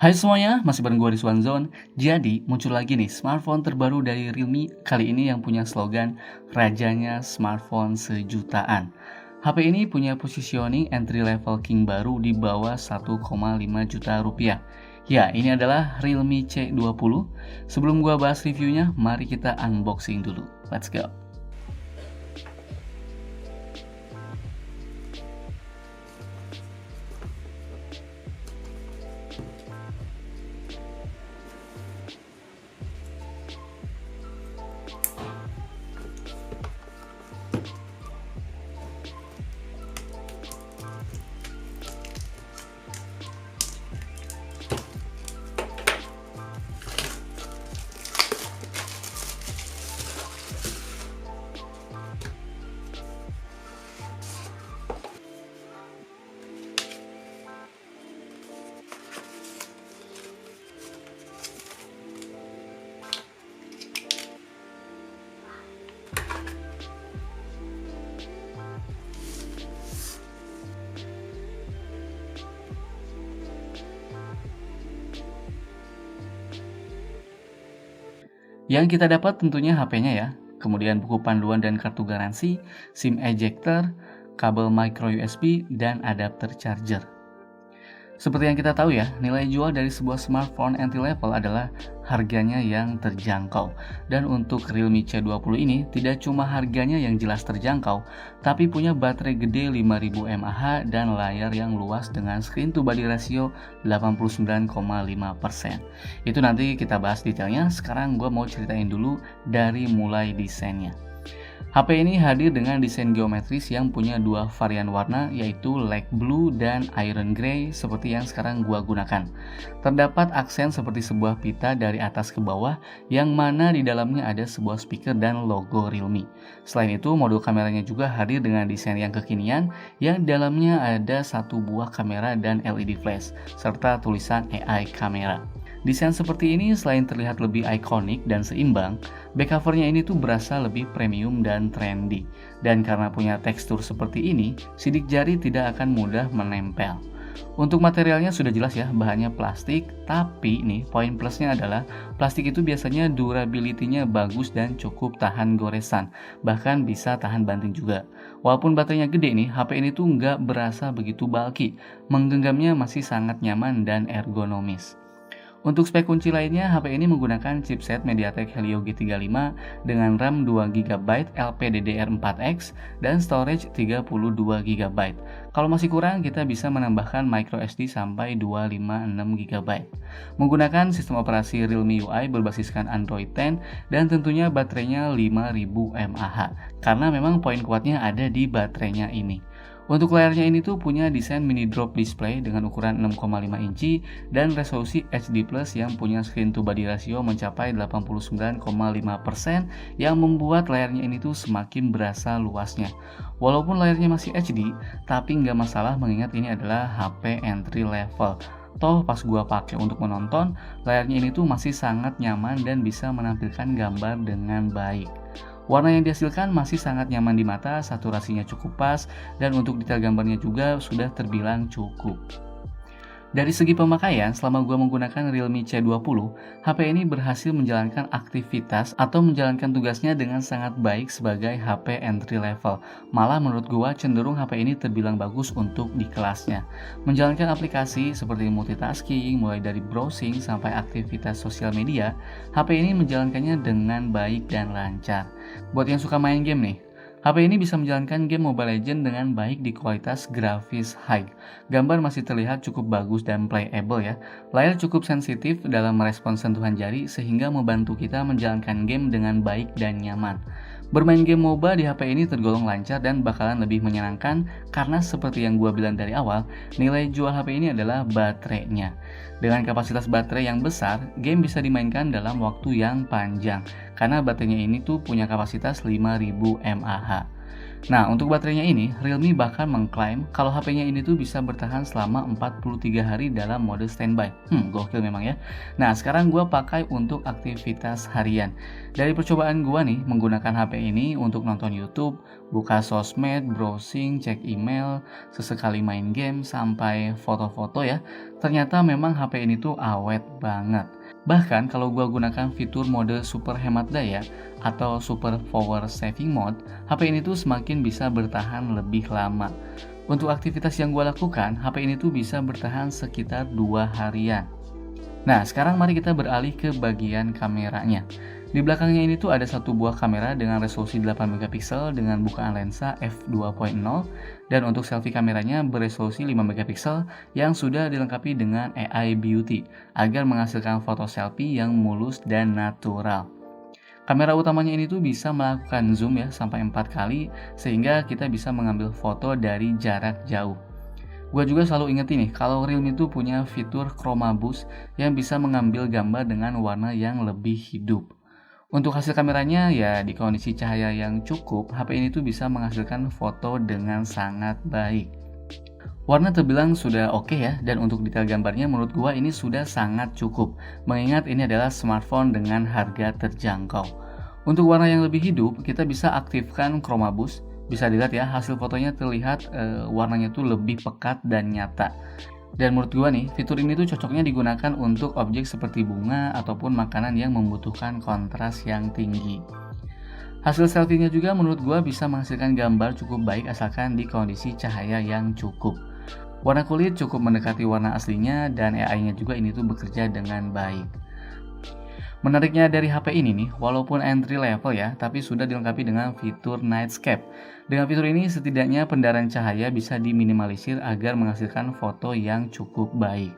Hai semuanya, masih bareng gue Rizwan Zone. Jadi, muncul lagi nih smartphone terbaru dari Realme kali ini yang punya slogan Rajanya Smartphone Sejutaan. HP ini punya positioning entry level king baru di bawah 1,5 juta rupiah. Ya, ini adalah Realme C20. Sebelum gue bahas reviewnya, mari kita unboxing dulu. Let's go. Yang kita dapat tentunya HP-nya ya, kemudian buku panduan dan kartu garansi, SIM ejector, kabel micro USB, dan adapter charger. Seperti yang kita tahu ya, nilai jual dari sebuah smartphone entry level adalah harganya yang terjangkau. Dan untuk Realme C20 ini tidak cuma harganya yang jelas terjangkau, tapi punya baterai gede 5000 mAh dan layar yang luas dengan screen to body ratio 89,5%. Itu nanti kita bahas detailnya, sekarang gue mau ceritain dulu dari mulai desainnya. HP ini hadir dengan desain geometris yang punya dua varian warna, yaitu light blue dan iron gray seperti yang sekarang gua gunakan. Terdapat aksen seperti sebuah pita dari atas ke bawah yang mana di dalamnya ada sebuah speaker dan logo Realme. Selain itu, modul kameranya juga hadir dengan desain yang kekinian yang di dalamnya ada satu buah kamera dan LED flash serta tulisan AI kamera. Desain seperti ini selain terlihat lebih ikonik dan seimbang, back covernya ini tuh berasa lebih premium dan trendy. Dan karena punya tekstur seperti ini, sidik jari tidak akan mudah menempel. Untuk materialnya sudah jelas ya, bahannya plastik, tapi nih poin plusnya adalah plastik itu biasanya durability-nya bagus dan cukup tahan goresan, bahkan bisa tahan banting juga. Walaupun baterainya gede nih, HP ini tuh nggak berasa begitu bulky, menggenggamnya masih sangat nyaman dan ergonomis. Untuk spek kunci lainnya, HP ini menggunakan chipset MediaTek Helio G35 dengan RAM 2GB LPDDR4X dan storage 32GB. Kalau masih kurang, kita bisa menambahkan microSD sampai 256GB. Menggunakan sistem operasi Realme UI berbasiskan Android 10 dan tentunya baterainya 5000 mAh karena memang poin kuatnya ada di baterainya ini. Untuk layarnya ini tuh punya desain mini drop display dengan ukuran 6,5 inci dan resolusi HD+ yang punya screen to body ratio mencapai 89,5% yang membuat layarnya ini tuh semakin berasa luasnya. Walaupun layarnya masih HD, tapi nggak masalah mengingat ini adalah HP entry level. Toh pas gua pakai untuk menonton, layarnya ini tuh masih sangat nyaman dan bisa menampilkan gambar dengan baik. Warna yang dihasilkan masih sangat nyaman di mata, saturasinya cukup pas, dan untuk detail gambarnya juga sudah terbilang cukup. Dari segi pemakaian, selama gue menggunakan Realme C20, HP ini berhasil menjalankan aktivitas atau menjalankan tugasnya dengan sangat baik sebagai HP entry level. Malah menurut gue cenderung HP ini terbilang bagus untuk di kelasnya. Menjalankan aplikasi seperti multitasking, mulai dari browsing sampai aktivitas sosial media, HP ini menjalankannya dengan baik dan lancar. Buat yang suka main game nih, HP ini bisa menjalankan game Mobile Legends dengan baik di kualitas grafis high. Gambar masih terlihat cukup bagus dan playable ya. Layar cukup sensitif dalam merespons sentuhan jari sehingga membantu kita menjalankan game dengan baik dan nyaman. Bermain game MOBA di HP ini tergolong lancar dan bakalan lebih menyenangkan karena seperti yang gua bilang dari awal, nilai jual HP ini adalah baterainya. Dengan kapasitas baterai yang besar, game bisa dimainkan dalam waktu yang panjang karena baterainya ini tuh punya kapasitas 5000 mAh. Nah, untuk baterainya ini, Realme bahkan mengklaim kalau HP-nya ini tuh bisa bertahan selama 43 hari dalam mode standby. Gokil memang ya. Nah, sekarang gua pakai untuk aktivitas harian. Dari percobaan gua nih, menggunakan HP ini untuk nonton YouTube, buka sosmed, browsing, cek email, sesekali main game, sampai foto-foto ya. Ternyata memang HP ini tuh awet banget. Bahkan kalau gua gunakan fitur mode super hemat daya atau super power saving mode, HP ini tuh semakin bisa bertahan lebih lama. Untuk aktivitas yang gua lakukan, HP ini tuh bisa bertahan sekitar 2 harian. Nah, sekarang mari kita beralih ke bagian kameranya. Di belakangnya ini tuh ada satu buah kamera dengan resolusi 8 megapiksel dengan bukaan lensa f2.0 dan untuk selfie kameranya beresolusi 5 megapiksel yang sudah dilengkapi dengan AI Beauty agar menghasilkan foto selfie yang mulus dan natural. Kamera utamanya ini tuh bisa melakukan zoom ya sampai 4 kali sehingga kita bisa mengambil foto dari jarak jauh. Gua juga selalu ingetin nih kalau Realme itu punya fitur Chroma Boost yang bisa mengambil gambar dengan warna yang lebih hidup. Untuk hasil kameranya ya di kondisi cahaya yang cukup, HP ini tuh bisa menghasilkan foto dengan sangat baik. Warna terbilang sudah oke ya, dan untuk detail gambarnya menurut gua ini sudah sangat cukup, mengingat ini adalah smartphone dengan harga terjangkau. Untuk warna yang lebih hidup, kita bisa aktifkan Chroma Boost. Bisa dilihat ya, hasil fotonya terlihat warnanya tuh lebih pekat dan nyata. Dan menurut gua nih, fitur ini tuh cocoknya digunakan untuk objek seperti bunga ataupun makanan yang membutuhkan kontras yang tinggi. Hasil selfie-nya juga menurut gua bisa menghasilkan gambar cukup baik asalkan di kondisi cahaya yang cukup. Warna kulit cukup mendekati warna aslinya dan AI-nya juga ini tuh bekerja dengan baik. Menariknya dari HP ini nih, walaupun entry level ya, tapi sudah dilengkapi dengan fitur Nightscape. Dengan fitur ini setidaknya pendarahan cahaya bisa diminimalisir agar menghasilkan foto yang cukup baik.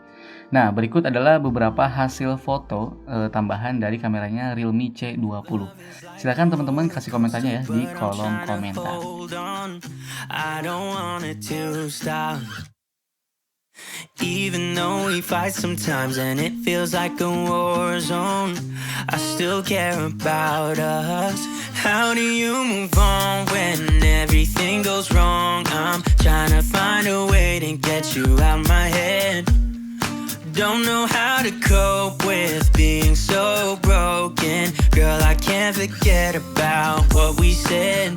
Nah, berikut adalah beberapa hasil foto tambahan dari kameranya Realme C20. Silakan teman-teman kasih komentarnya ya di kolom komentar. Even though we fight sometimes and it feels like a war zone, I still care about us. How do you move on when everything goes wrong? I'm trying to find a way to get you out my head. Don't know how to cope with being so broken. Girl, I can't forget about what we said.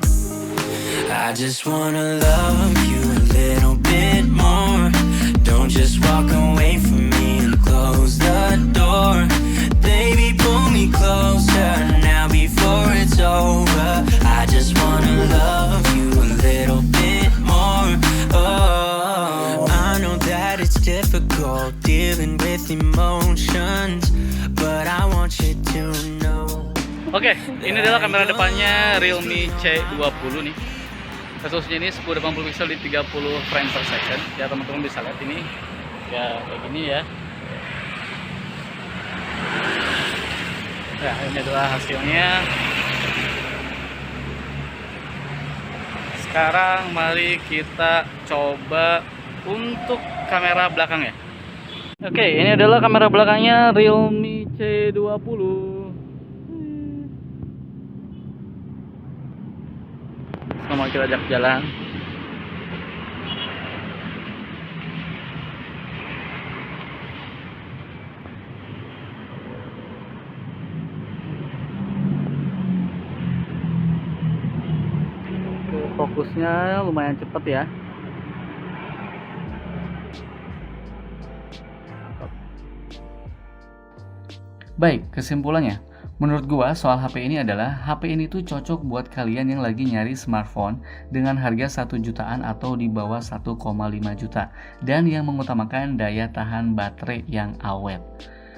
I just wanna love you a little bit more. Don't just walk away from me and close the door. Baby, pull me closer now before it's over. I just wanna love you a little bit more. Oh, I know that it's difficult dealing with emotions, but I want you to know. Oke, ini adalah kamera depannya Realme C20 nih. Resolusinya ini 1080 pixel di 30 frame per second. Ya teman-teman bisa lihat ini ya kayak gini ya. Ya ini adalah hasilnya. Sekarang mari kita coba untuk kamera belakangnya. Oke, ini adalah kamera belakangnya Realme C20. Sama kita ajak jalan. Fokusnya lumayan cepet ya. Baik, kesimpulannya. Menurut gua soal HP ini adalah HP ini tuh cocok buat kalian yang lagi nyari smartphone dengan harga 1 jutaan atau di bawah 1,5 juta dan yang mengutamakan daya tahan baterai yang awet.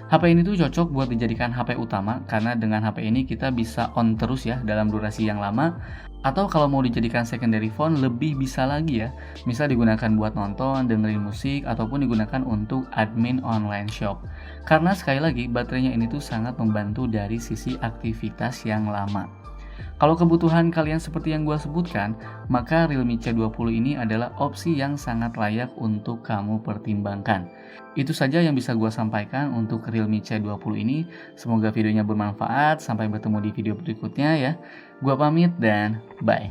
HP ini tuh cocok buat dijadikan HP utama karena dengan HP ini kita bisa on terus ya dalam durasi yang lama, atau kalau mau dijadikan secondary phone lebih bisa lagi ya, misal digunakan buat nonton, dengerin musik, ataupun digunakan untuk admin online shop. Karena sekali lagi baterainya ini tuh sangat membantu dari sisi aktivitas yang lama. Kalau kebutuhan kalian seperti yang gue sebutkan, maka Realme C20 ini adalah opsi yang sangat layak untuk kamu pertimbangkan. Itu saja yang bisa gue sampaikan untuk Realme C20 ini. Semoga videonya bermanfaat. Sampai bertemu di video berikutnya ya. Gue pamit dan bye.